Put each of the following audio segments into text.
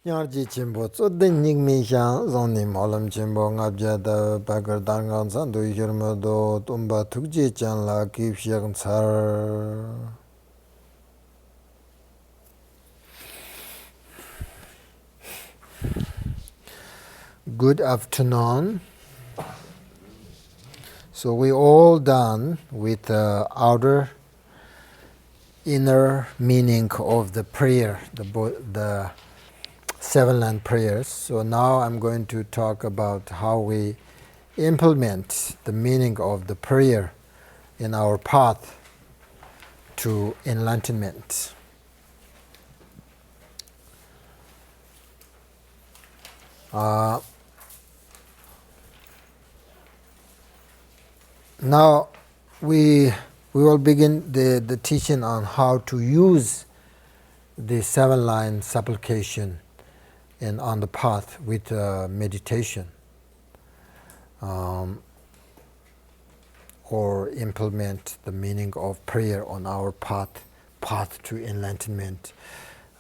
Yarji Chimbo, so the Nyingma Longchen Nyingtik ngabja da bakar dangan san do yirma do tumba tukji chan la kip shang tsar. Good afternoon. So we all done with the outer inner meaning of the prayer, the seven line prayers. So now I'm going to talk about how we implement the meaning of the prayer in our path to enlightenment. Now we will begin the teaching on how to use the seven line supplication and on the path with meditation, or implement the meaning of prayer on our path to enlightenment.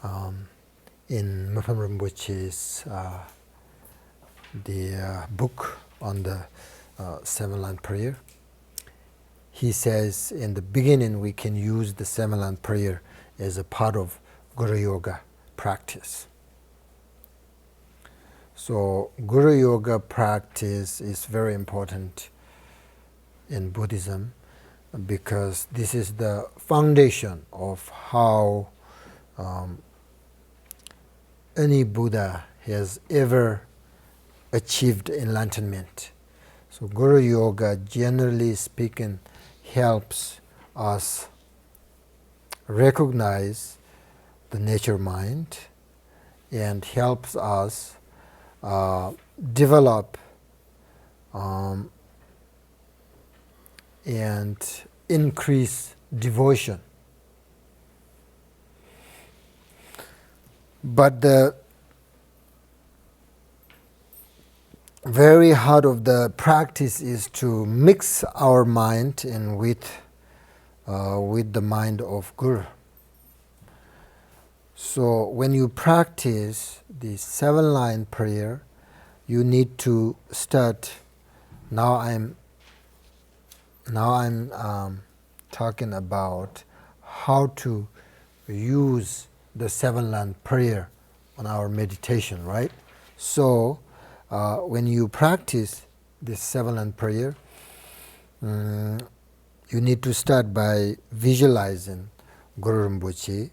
In Mapam Rinpoche's the book on the seven line prayer, he says in the beginning we can use the seven line prayer as a part of Guru Yoga practice. So Guru Yoga practice is very important in Buddhism because this is the foundation of how any Buddha has ever achieved enlightenment. So Guru Yoga, generally speaking, helps us recognize the nature mind and helps us develop and increase devotion. But the very heart of the practice is to mix our mind and with the mind of Guru. So when you practice the seven line prayer, you need to start. Now I'm talking about how to use the seven line prayer on our meditation, right? So when you practice this seven line prayer, you need to start by visualizing Guru Rinpoche,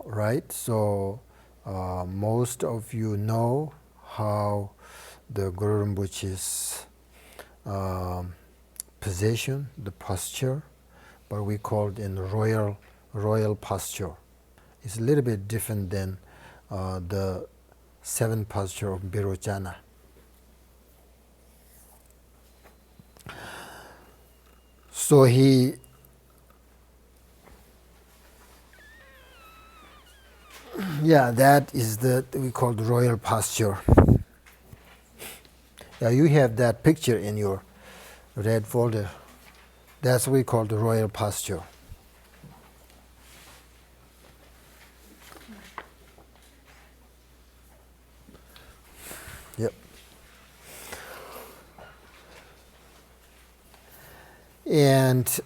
right? So most of you know how the Guru Rinpoche's position, the posture, but we call it in royal posture. It's a little bit different than the seven posture of Birojana. So that is we call the royal posture. Yeah, you have that picture in your red folder. That's what we call the royal posture. Yep. And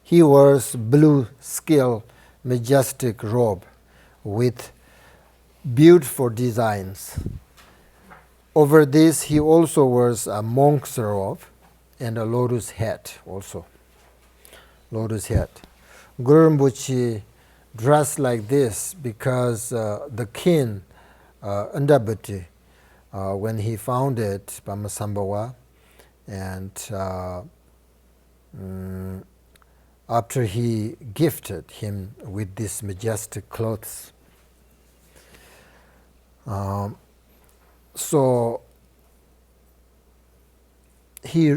he wears blue scale majestic robe with beautiful designs. Over this he also wears a monk's robe and a lotus hat also. Lotus hat. Guru Rinpoche dressed like this because the king, Andabati, when he founded Pamasambhava, and after he gifted him with these majestic clothes, so he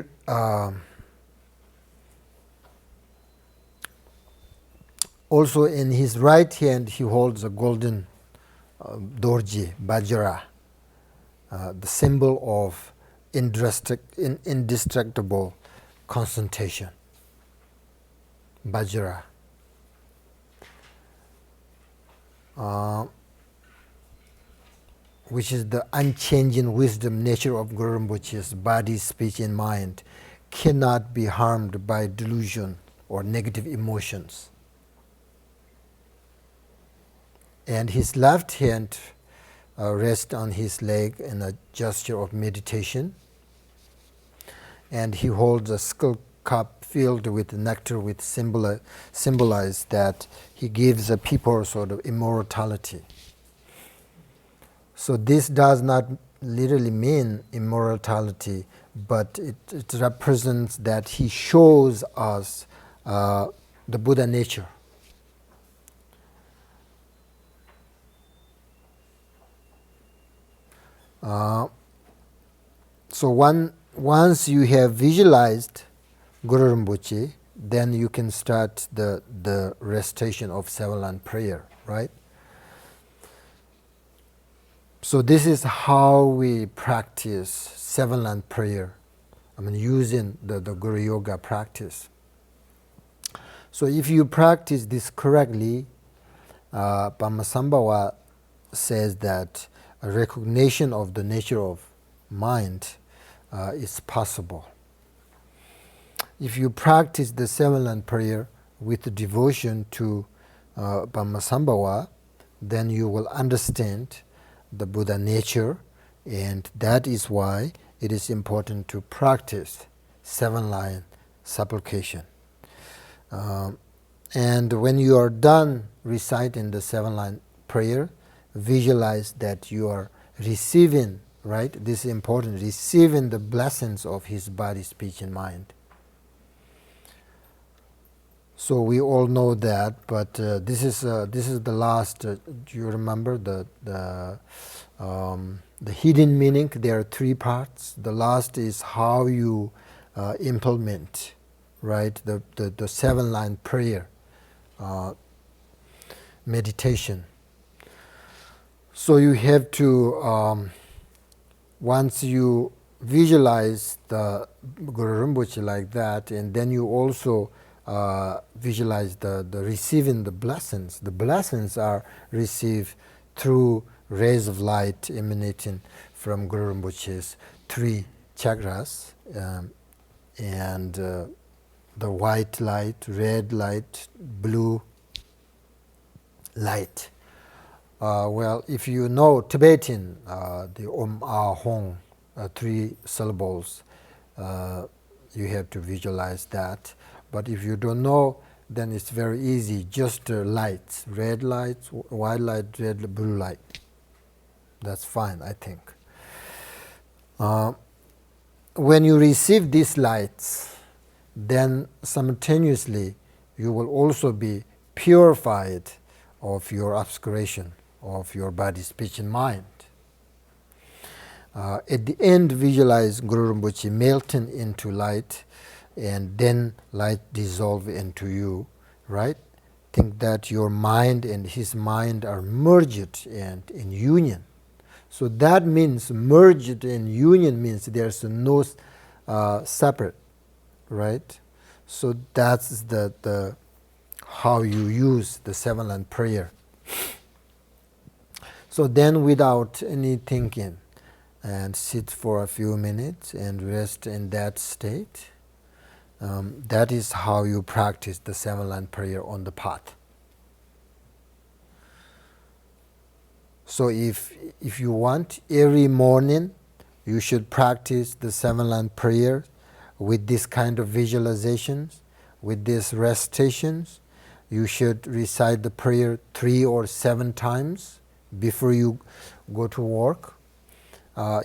also in his right hand he holds a golden dorji, bajra, the symbol of indestructible concentration. Bajra. which is the unchanging wisdom nature of Guru Rinpoche's body, speech, and mind, cannot be harmed by delusion or negative emotions. And his left hand rests on his leg in a gesture of meditation, and he holds a skull cup filled with nectar, which symbolize that he gives the people sort of immortality. So this does not literally mean immortality, but it represents that he shows us the Buddha nature. So once you have visualized Guru Rinpoche, then you can start the recitation of seven-line prayer, right? So this is how we practice seven-line prayer. Using the Guru Yoga practice. So if you practice this correctly, Padmasambhava says that a recognition of the nature of mind is possible. If you practice the seven-line prayer with devotion to Padmasambhava, then you will understand the Buddha nature, and that is why it is important to practice seven-line supplication. And when you are done reciting the seven-line prayer, visualize that you are receiving, right? This is important, receiving the blessings of his body, speech, and mind. So we all know that, but this is the last. Do you remember the hidden meaning? There are three parts. The last is how you implement, right? The seven-line prayer meditation. So you have to once you visualize the Guru Rinpoche like that, and then you also visualize the receiving the blessings. The blessings are received through rays of light emanating from Guru Rinpoche's three chakras, and the white light, red light, blue light. Well, if you know Tibetan, the Om Ah Hong, three syllables, you have to visualize that. But if you don't know, then it's very easy. Just lights, red lights, white light, red, blue light. That's fine, I think. When you receive these lights, then simultaneously you will also be purified of your obscuration of your body, speech, and mind. At the end, visualize Guru Rinpoche melting into light, and then light dissolve into you, right? Think that your mind and his mind are merged and in union. So that means merged and union means there's no separate, right? So that's the how you use the seven-line prayer. So then, without any thinking, and sit for a few minutes and rest in that state. That is how you practice the seven-line prayer on the path. So if you want, every morning you should practice the seven-line prayer with this kind of visualizations, with these recitations. You should recite the prayer 3 or 7 times before you go to work.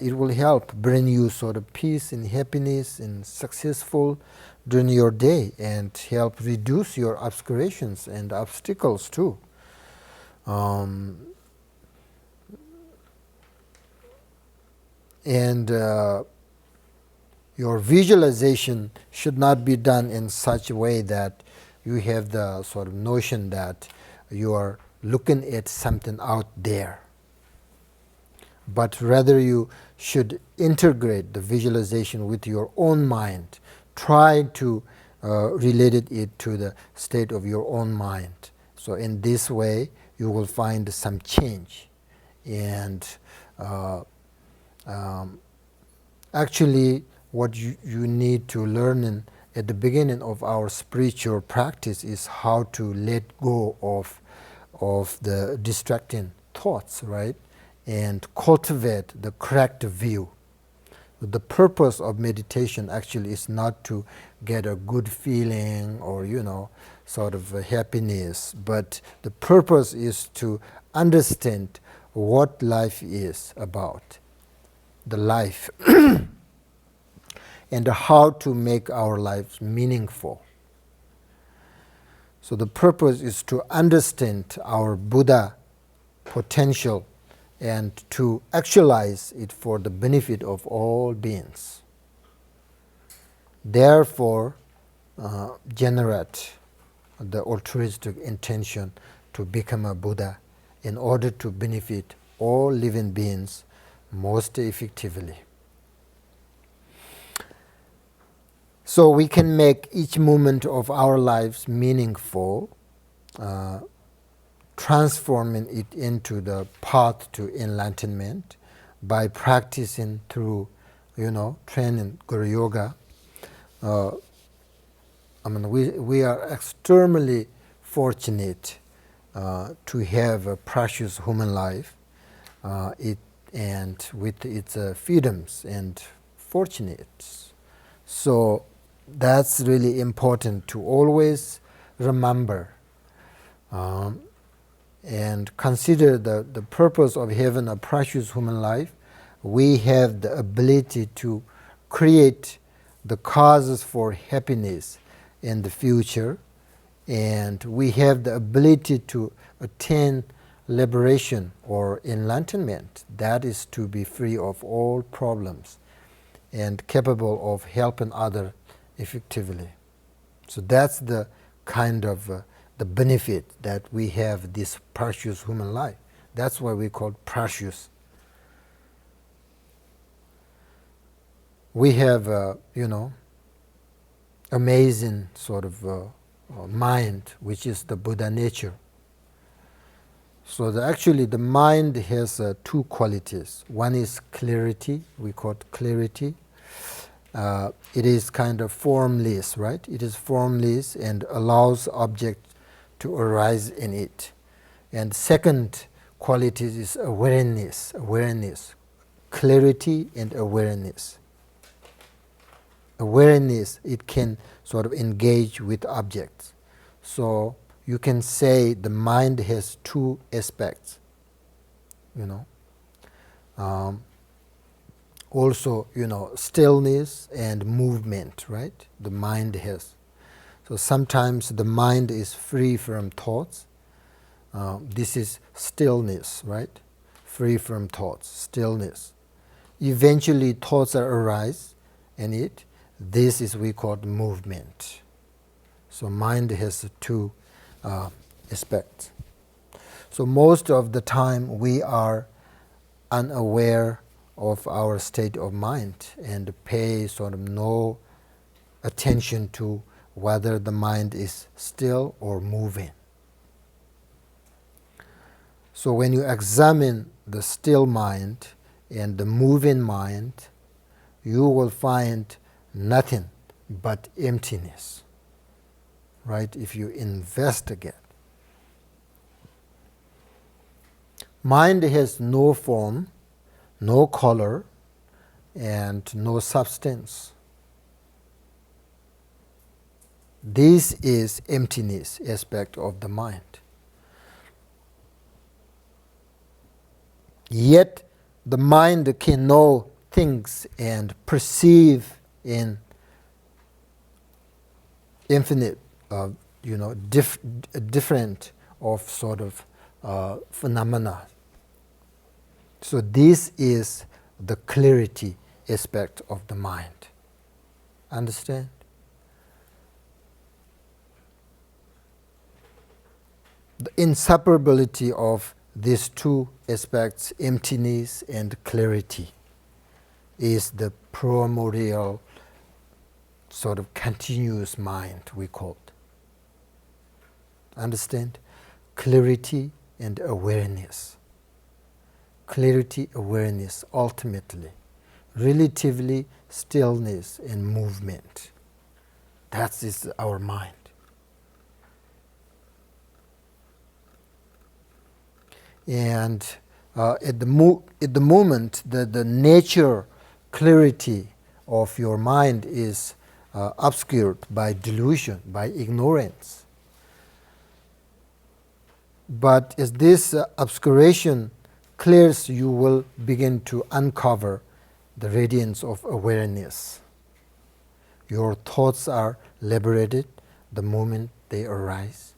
It will help bring you sort of peace and happiness and successful during your day, and help reduce your obscurations and obstacles too. And your visualization should not be done in such a way that you have the sort of notion that you are looking at something out there. But rather you should integrate the visualization with your own mind. Try to relate it to the state of your own mind. So in this way, you will find some change. And actually, what you need to learn at the beginning of our spiritual practice is how to let go of the distracting thoughts, right? And cultivate the correct view. The purpose of meditation actually is not to get a good feeling or, sort of a happiness, but the purpose is to understand what life is about, the life, and how to make our lives meaningful. So the purpose is to understand our Buddha potential and to actualize it for the benefit of all beings. Therefore, generate the altruistic intention to become a Buddha in order to benefit all living beings most effectively. So we can make each moment of our lives meaningful, transforming it into the path to enlightenment by practicing through, training Guru Yoga. We are extremely fortunate to have a precious human life, and with its freedoms and fortunates. So that's really important to always remember and consider the purpose of having a precious human life. We have the ability to create the causes for happiness in the future, and we have the ability to attain liberation or enlightenment, that is to be free of all problems and capable of helping others effectively. So that's the kind of the benefit that we have this precious human life. That's why we call it precious. We have, amazing sort of mind, which is the Buddha nature. So actually the mind has two qualities. One is clarity, we call it clarity. It is kind of formless, right? It is formless and allows objects to arise in it. And second quality is awareness, clarity and awareness. Awareness, it can sort of engage with objects. So you can say the mind has two aspects, also, stillness and movement, right? The mind has. So sometimes the mind is free from thoughts. This is stillness, right? Free from thoughts, stillness. Eventually thoughts arise in it. This is we call movement. So mind has two aspects. So most of the time we are unaware of our state of mind and pay sort of no attention to whether the mind is still or moving. So when you examine the still mind and the moving mind, you will find nothing but emptiness, right? If you investigate. Mind has no form, no color, and no substance. This is emptiness aspect of the mind. Yet the mind can know things and perceive in infinite, different of sort of phenomena. So this is the clarity aspect of the mind. Understand? The inseparability of these two aspects, emptiness and clarity, is the primordial sort of continuous mind, we call it. Understand? Clarity and awareness. clarity, awareness, ultimately, relatively stillness and movement. That is our mind. And at the moment, the nature, clarity of your mind is obscured by delusion, by ignorance. But as this obscuration clears, you will begin to uncover the radiance of awareness. Your thoughts are liberated the moment they arise.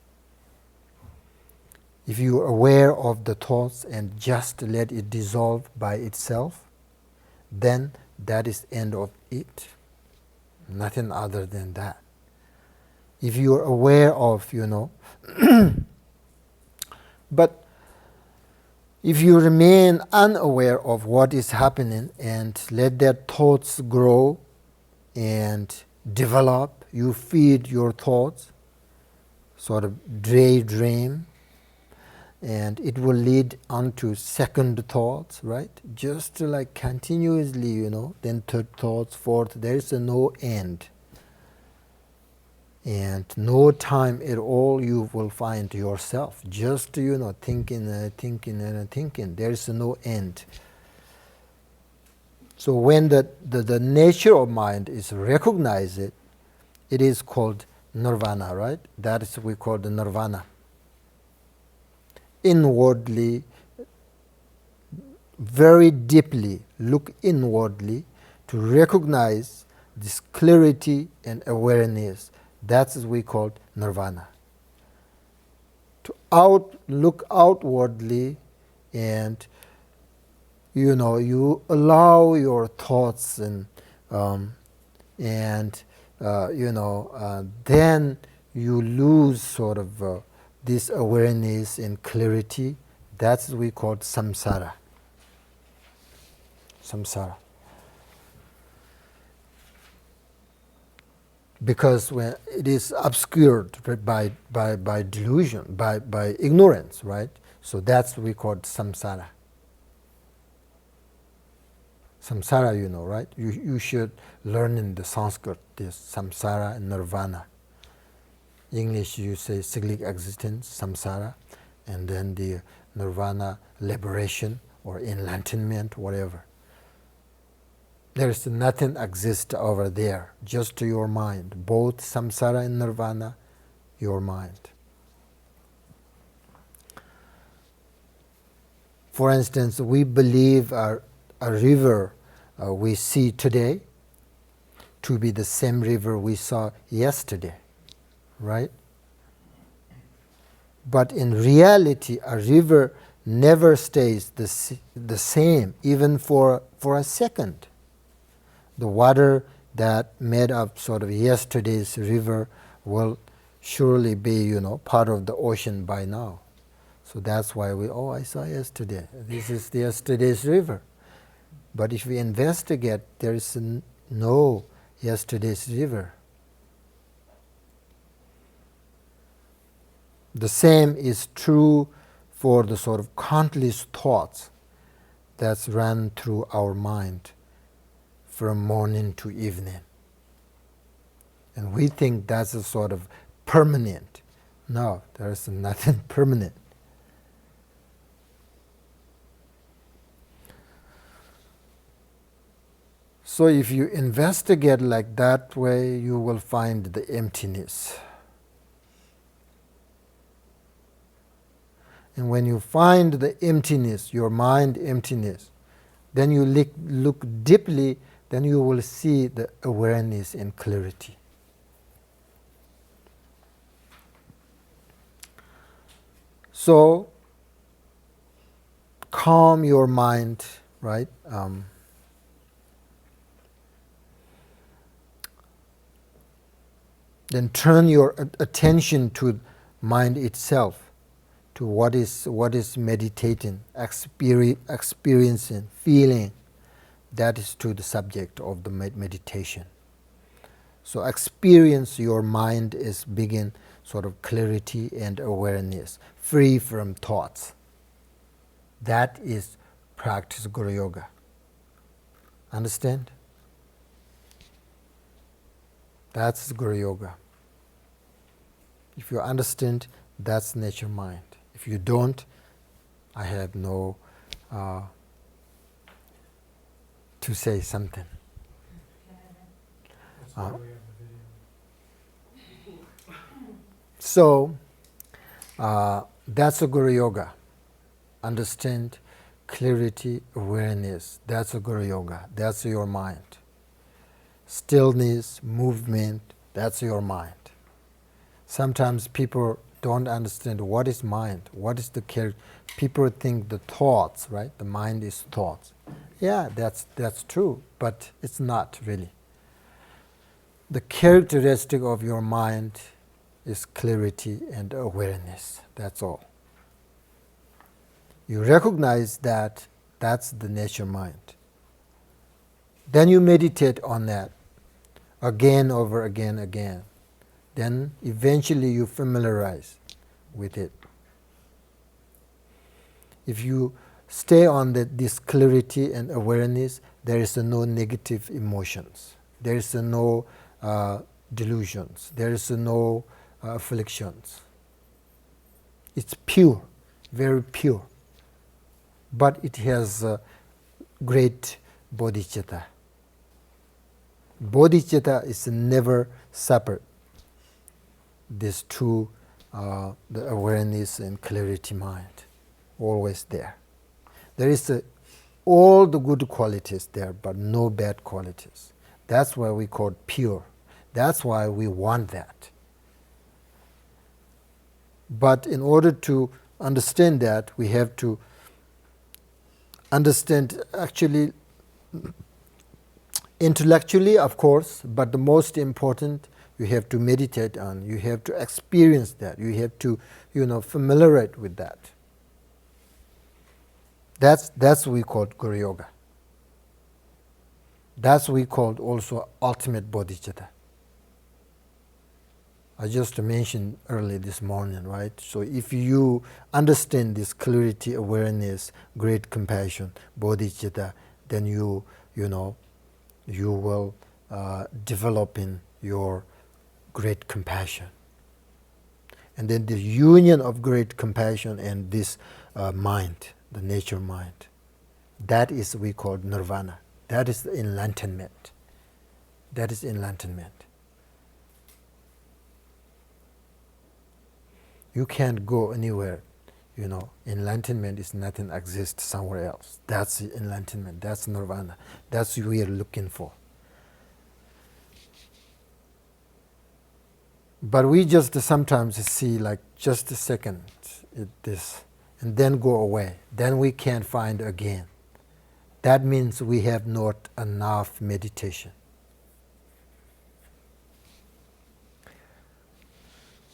If you are aware of the thoughts and just let it dissolve by itself, then that is end of it. Nothing other than that. If you are aware of, but if you remain unaware of what is happening and let that thoughts grow and develop, you feed your thoughts, sort of daydream, and it will lead on to second thoughts, right? Just like continuously, then third thoughts, fourth, there is no end. And no time at all you will find yourself. Just, thinking and thinking and thinking. There is no end. So when the nature of mind is recognized, it is called nirvana, right? That is we call the nirvana. Inwardly, very deeply look inwardly to recognize this clarity and awareness. That's what we call nirvana. To look outwardly, and you allow your thoughts then you lose sort of this awareness and clarity. That's what we call samsara. Samsara. Because when it is obscured by delusion, by ignorance, right? So that's what we call samsara. Samsara, right? You should learn in the Sanskrit this samsara and nirvana. English you say cyclic existence, samsara, and then the nirvana, liberation or enlightenment, whatever. There is nothing exists over there, just your mind. Both samsara and nirvana, your mind. For instance, we believe a river we see today to be the same river we saw yesterday, right? But in reality, a river never stays the same, even for a second. The water that made up sort of yesterday's river will surely be, part of the ocean by now. So that's why I saw yesterday. This is yesterday's river. But if we investigate, there is no yesterday's river. The same is true for the sort of countless thoughts that's run through our mind from morning to evening. And we think that's a sort of permanent. No, there is nothing permanent. So if you investigate like that way, you will find the emptiness. And when you find the emptiness, your mind emptiness, then you look deeply, then you will see the awareness and clarity. So, calm your mind, right? Then turn your attention to mind itself, to what is meditating, experiencing, feeling. That is to the subject of the meditation. So experience your mind as begin sort of clarity and awareness, free from thoughts. That is practice Guru Yoga. Understand? That's Guru Yoga. If you understand, that's nature mind. If you don't, I have no to say something. So that's a Guru Yoga. Understand, clarity, awareness. That's a Guru Yoga. That's your mind. Stillness, movement, that's your mind. Sometimes people don't understand what is mind, what is the character. People think the thoughts, right? The mind is thoughts. Yeah, that's true, but it's not really. The characteristic of your mind is clarity and awareness. That's all. You recognize that that's the nature mind. Then you meditate on that again, over again. Then eventually you familiarize with it. If you stay on this clarity and awareness, there is no negative emotions. There is no delusions. There is no afflictions. It's pure, very pure. But it has great bodhicitta. Bodhicitta is never separate. These two, the awareness and clarity mind, always there. There is all the good qualities there, but no bad qualities. That's why we call it pure. That's why we want that. But in order to understand that, we have to understand actually intellectually, of course, but the most important, you have to meditate on. You have to experience that. You have to, familiarize with that. That's what we call Guru Yoga. That's what we call also ultimate bodhicitta. I just mentioned early this morning, right? So if you understand this clarity, awareness, great compassion, bodhicitta, then you will develop in your great compassion. And then the union of great compassion and this mind, the nature mind, that is we call nirvana. That is enlightenment. That is enlightenment. You can't go anywhere. Enlightenment is nothing exists somewhere else. That's enlightenment. That's nirvana. That's what we are looking for. But we just sometimes see like just a second this and then go away. Then we can't find again. That means we have not enough meditation.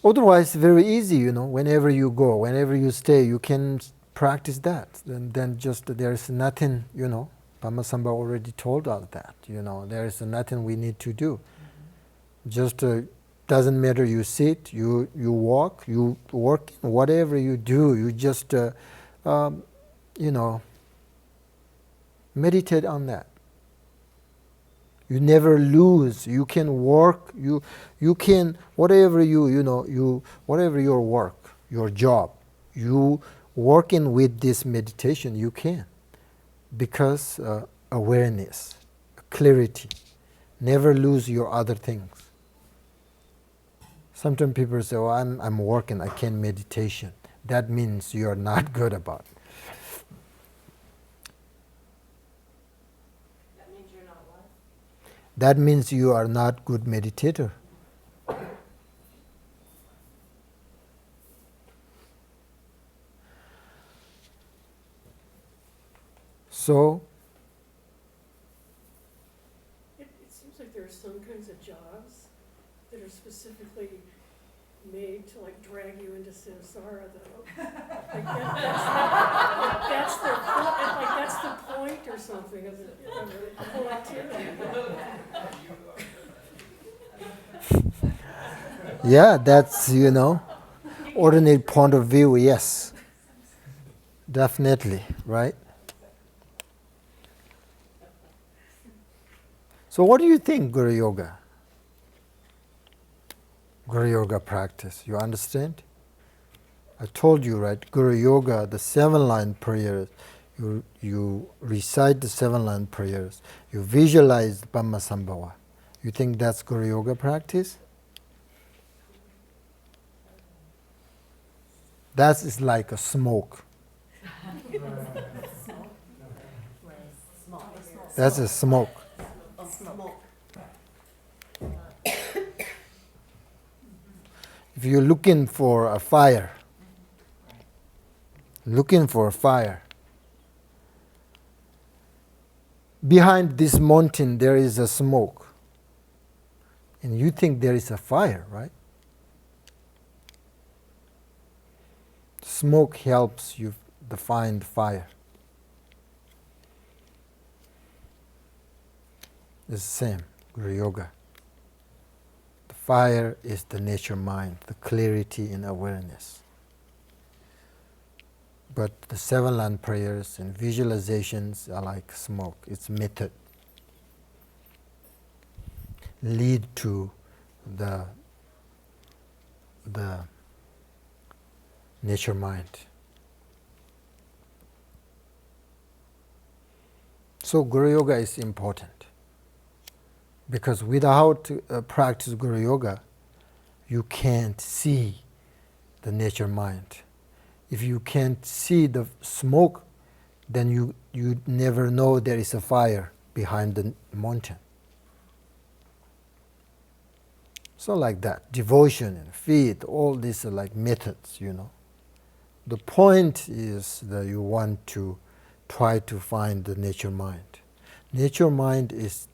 Otherwise, very easy, whenever you go, whenever you stay, you can practice that. Then just there's nothing, Pamasamba already told us that, there is nothing we need to do. Just doesn't matter you sit, you walk, you work, whatever you do, you just, meditate on that. You never lose. You can work. You can whatever whatever your work, your job, you working with this meditation. You can, because awareness, clarity, never lose your other things. Sometimes people say, "Oh, I'm working. I can't meditation." That means you are not good about it. That means you are not good meditator. So it seems like there are some kinds of jobs that are specifically made to drag you into samsara, though. That's the point or something of the whole activity. yeah, that's ordinary point of view. Yes, definitely, right? So what do you think, Guru Yoga? Guru Yoga practice, you understand? I told you, right? Guru Yoga, the 7-line prayers, you recite the 7-line prayers, you visualize Brahmasambhava. You think that's Guru Yoga practice? That is like a smoke. That's a smoke. If you're looking for a fire, behind this mountain there is a smoke. And you think there is a fire, right? Smoke helps you to find fire. It's the same, Guru Yoga. The fire is the nature mind, the clarity in awareness. But the 7-line prayers and visualizations are like smoke. It's method. Lead to the nature mind. So Guru Yoga is important. Because without practice Guru Yoga, you can't see the nature mind. If you can't see the smoke, then you never know there is a fire behind the mountain. So like that, devotion and faith, all these are like methods, The point is that you want to try to find the nature mind. Nature mind is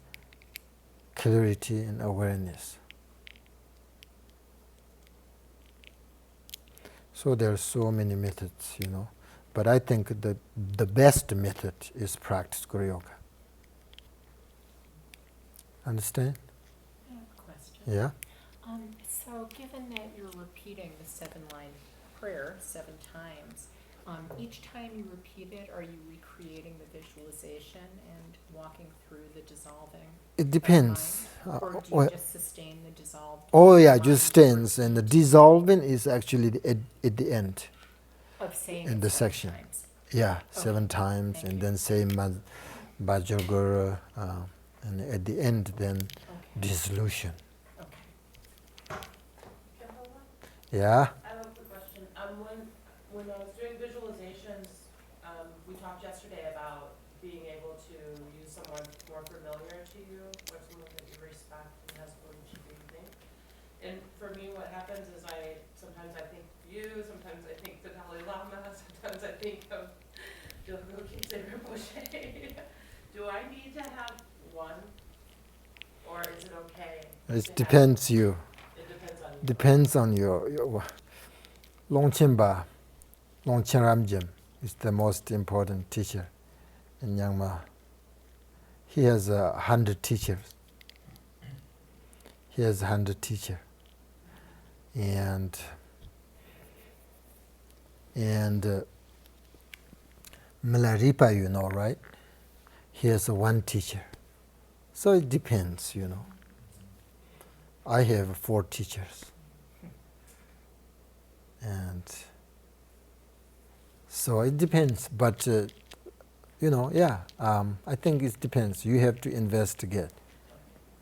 clarity and awareness. So there are so many methods, But I think that the best method is practice Guru Yoga. Understand? I have a question. Yeah? So given that you're repeating the 7-line prayer 7 times, each time you repeat it, are you recreating the visualization and walking through the dissolving? It depends. Or do you just sustain the dissolved? Oh yeah, just stands. And the dissolving is actually at the end. Of saying in it the 7 section. times. Yeah, Okay. 7 times, Thank and you. then say Bhajaguru, and at the end then Okay. dissolution. Okay. Yeah? I have a quick question. When I was doing visualizations, we talked yesterday about being able to use someone more familiar to you, or someone that you respect and has believed you, think. And for me, what happens is sometimes I think you, sometimes I think the Dalai Lama, sometimes I think of Rinpoche. Do I need to have one, or is it okay? It depends you. It depends on you. Depends on your Longchen Ramjem is the most important teacher in Nyingma. He has 100 teachers. And Milarepa, right? He has 1 teacher. So it depends, I have 4 teachers. And so it depends. But, I think it depends. You have to investigate,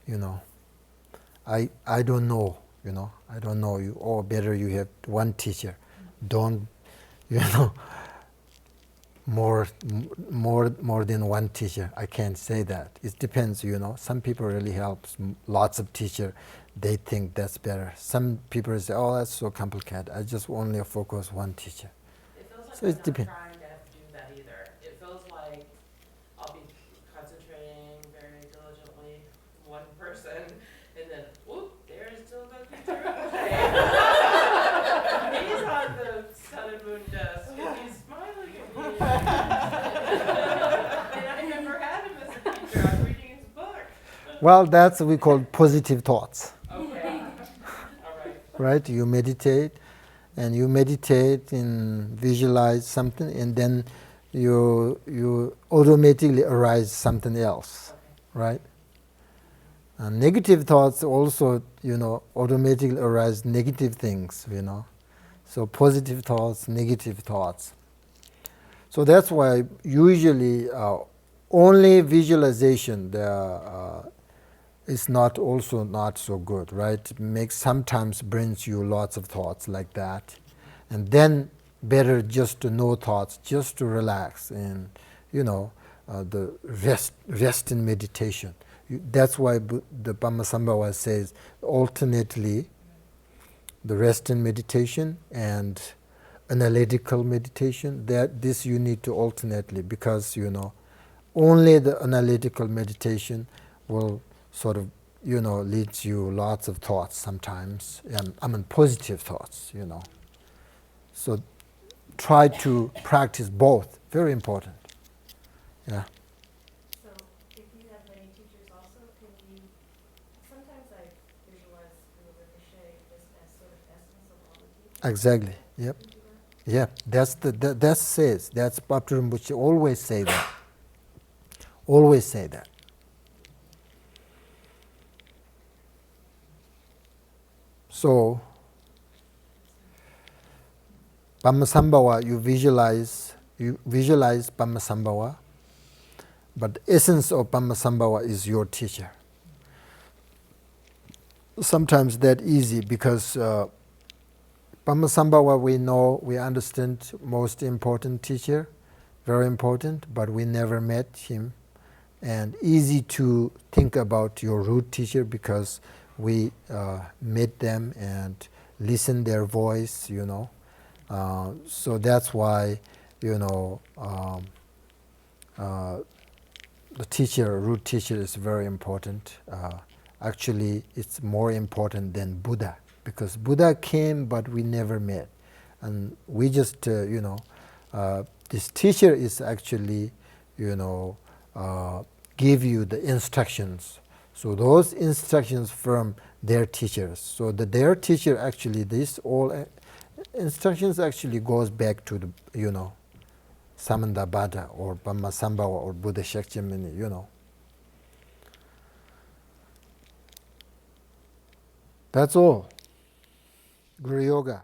I don't know, I don't know you. Or better you have 1 teacher. Don't, more than 1 teacher. I can't say that. It depends, Some people really help. Lots of teachers, they think that's better. Some people say, oh, that's so complicated. I just only focus 1 teacher. It feels like So I'm it not depends. trying to do that either. It feels like I'll be concentrating very diligently on 1 person, and then, whoop, there's still the teacher. He's on the sun and moon desk, and he's smiling at me. And I never had him as a teacher. I'm reading his book. Well, that's what we call positive thoughts, Okay. All right. right? You meditate and visualize something, and then you automatically arise something else, Okay. right? And negative thoughts also, automatically arise negative things, So positive thoughts, negative thoughts. So that's why usually only visualization is not also not so good, right? Sometimes brings you lots of thoughts like that. And then better just to no thoughts, just to relax and, the rest in meditation. That's why the Padmasambhava says alternately the rest in meditation and analytical meditation. That this you need to alternately, because only the analytical meditation will sort of leads you lots of thoughts sometimes. Positive thoughts. So try to practice both. Very important. Yeah. So if you have many teachers also, can you, sometimes I visualize the ricochet just as sort of essence of all the teachers. Exactly. Yep. Can you do that? Yeah. That says. That's Bhakti Rinpoche always say that. Always say that. So Padmasambhava, you visualize Padmasambhava, but the essence of Padmasambhava is your teacher. Sometimes that easy because Padmasambhava we understand most important teacher, very important, but we never met him. And easy to think about your root teacher because we meet them and listen their voice, So that's why, the root teacher is very important. Actually, it's more important than Buddha, because Buddha came but we never met. And we just, this teacher is actually, give you the instructions. So those instructions from their teachers. So their teacher actually, this all instructions actually goes back to the, Samandabhadra or Padmasambhava or Buddha Shakyamuni, That's all. Guru Yoga.